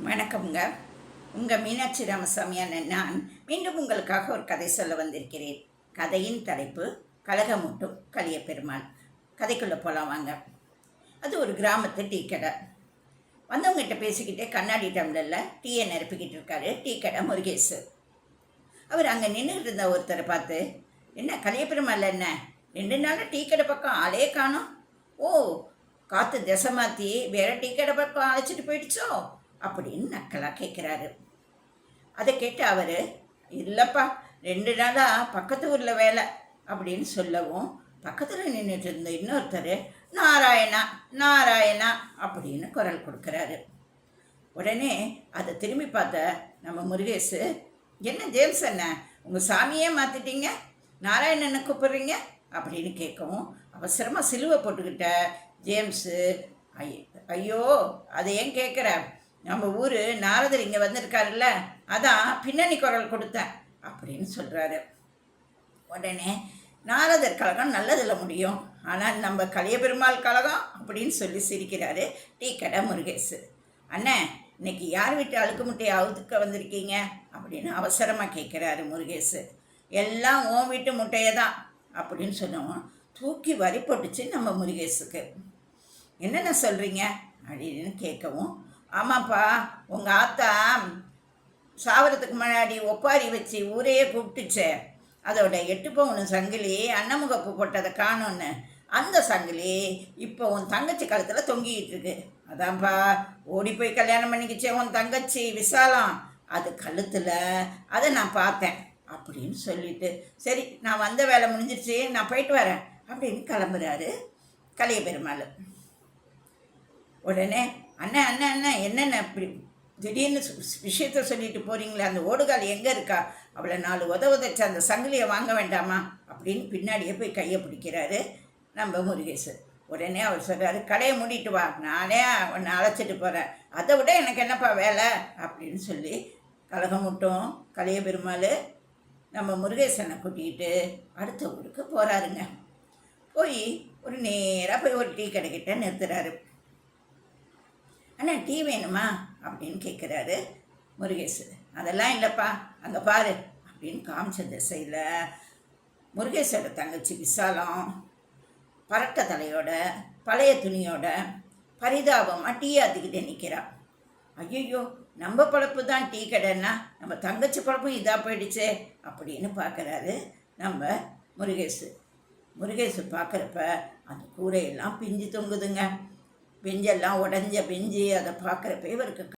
வணக்கம்ங்க. உங்கள் மீனாட்சி ராமசாமியான நான் மீண்டும் உங்களுக்காக ஒரு கதை சொல்ல வந்திருக்கிறேன். கதையின் தலைப்பு கலகமூட்டும் கலியபெருமாள். கதைக்குள்ளே போகலாம் வாங்க. அது ஒரு கிராமத்து டீ கடை. வந்தவங்ககிட்ட பேசிக்கிட்டே கண்ணாடி டம்ளரில் டீயை நிரப்பிக்கிட்டு இருக்காரு டீ கடை முருகேசு. அவர் அங்கே நின்றுக்கிட்டு இருந்த ஒருத்தரை பார்த்து, என்ன கலியபெருமாள், என்ன 2 நாளாக டீ கடை பக்கம் ஆளே காணோம்? ஓ, காற்று திசை மாற்றி வேற டீ கடை பக்கம் அழைச்சிட்டு போயிடுச்சோ அப்படின்னு நக்கலாக கேட்குறாரு. அதை கேட்டு அவர், இல்லைப்பா 2 நாளாக பக்கத்து ஊரில் வேலை அப்படின்னு சொல்லவும், பக்கத்தில் நின்றுட்டு இருந்த இன்னொருத்தர் நாராயணா நாராயணா அப்படின்னு குரல் கொடுக்குறாரு. உடனே அதை திரும்பி பார்த்த நம்ம முருகேசு, என்ன ஜேம்ஸ் அண்ணா, உங்கள் சாமியே மாற்றிட்டீங்க, நாராயணனை கூப்பிட்றீங்க அப்படின்னு கேட்கவும், அவசரமாக சிலுவை போட்டுக்கிட்ட ஜேம்ஸு, ஐயோ அதை ஏன் கேட்குற, நம்ம ஊர் நாரதர் இங்கே வந்திருக்காருல்ல, அதான் பின்னணி குரல் கொடுத்தேன் அப்படின்னு சொல்கிறாரு. உடனே நாரதர் கழகம் நல்லதில் முடியும், ஆனால் நம்ம கலியபெருமாள் கழகம் அப்படின்னு சொல்லி சிரிக்கிறாரு டீ கடை முருகேசு. அண்ணே, இன்னைக்கு யார் வீட்டு அழுக்கு முட்டையை அவுத்துக்க வந்திருக்கீங்க அப்படின்னு அவசரமாக கேட்குறாரு முருகேசு. எல்லாம் உன் வீட்டு முட்டையை தான் அப்படின்னு சொன்னோம். தூக்கி வரி போட்டுச்சு நம்ம முருகேசுக்கு. என்னென்ன சொல்கிறீங்க அப்படின்னு கேட்கவும், ஆமாப்பா, உங்கள் ஆத்தா சாவரத்துக்கு முன்னாடி ஒப்பாரி வச்சு ஊரையே கூப்பிட்டுச்சே, அதோட 8 பவுன் சங்கிலி அன்னமுகப்பு போட்டதை காணும்னு, அந்த சங்கிலி இப்போ உன் தங்கச்சி கழுத்தில் தொங்கிக்கிட்டு இருக்கு. அதான்ப்பா ஓடி போய் கல்யாணம் பண்ணிக்கிச்சே உன் தங்கச்சி விசாலம், அது கழுத்தில், அதை நான் பார்த்தேன் அப்படின்னு சொல்லிட்டு, சரி நான் வந்த வேலை முடிஞ்சிருச்சு, நான் போயிட்டு வரேன் அப்படின்னு கிளம்புறாரு கலியபெருமாள். உடனே, அண்ணன் அண்ணன் அண்ணன் என்னென்ன இப்படி திடீர்னு விஷயத்த சொல்லிட்டு போகிறீங்களே, அந்த ஓடுகால் எங்கே இருக்கா, அவளை 4 உதச்ச அந்த சங்கிலியை வாங்க வேண்டாமா அப்படின்னு பின்னாடியே போய் கையை பிடிக்கிறாரு நம்ம முருகேசு. உடனே அவர் சொல்கிறாரு, கடையை மூடிட்டு வா, நானே உன்னை அழைச்சிட்டு போகிறேன், அதை விட எனக்கு என்னப்பா வேலை அப்படின்னு சொல்லி கலகமூட்டும் கலியபெருமாள் நம்ம முருகேசனை கூட்டிக்கிட்டு அடுத்த ஊருக்கு போகிறாருங்க. போய் ஒரு நேராக போய் ஒரு டீ கடைக்கிட்ட நிறுத்துறாரு. அண்ணா டீ வேணுமா அப்படின்னு கேட்குறாரு முருகேசு. அதெல்லாம் இல்லைப்பா, அங்கே பாரு அப்படின்னு காமிச்ச திசையில் முருகேசோட தங்கச்சி விசாலம் பறக்க தலையோட பழைய துணியோட பரிதாபமாக டீ ஆற்றிக்கிட்டே நிற்கிறான். ஐயோ, நம்ம பழப்பு தான் டீ கடைன்னா நம்ம தங்கச்சி பழப்பும் இதாக போயிடுச்சே அப்படின்னு பார்க்குறாரு நம்ம முருகேசு. முருகேசு பார்க்குறப்ப அந்த கூரையெல்லாம் பிஞ்சு தொங்குதுங்க. பெஞ்செல்லாம் உடஞ்ச பெஞ்சு, அதை பார்க்குறப்ப இவருக்கு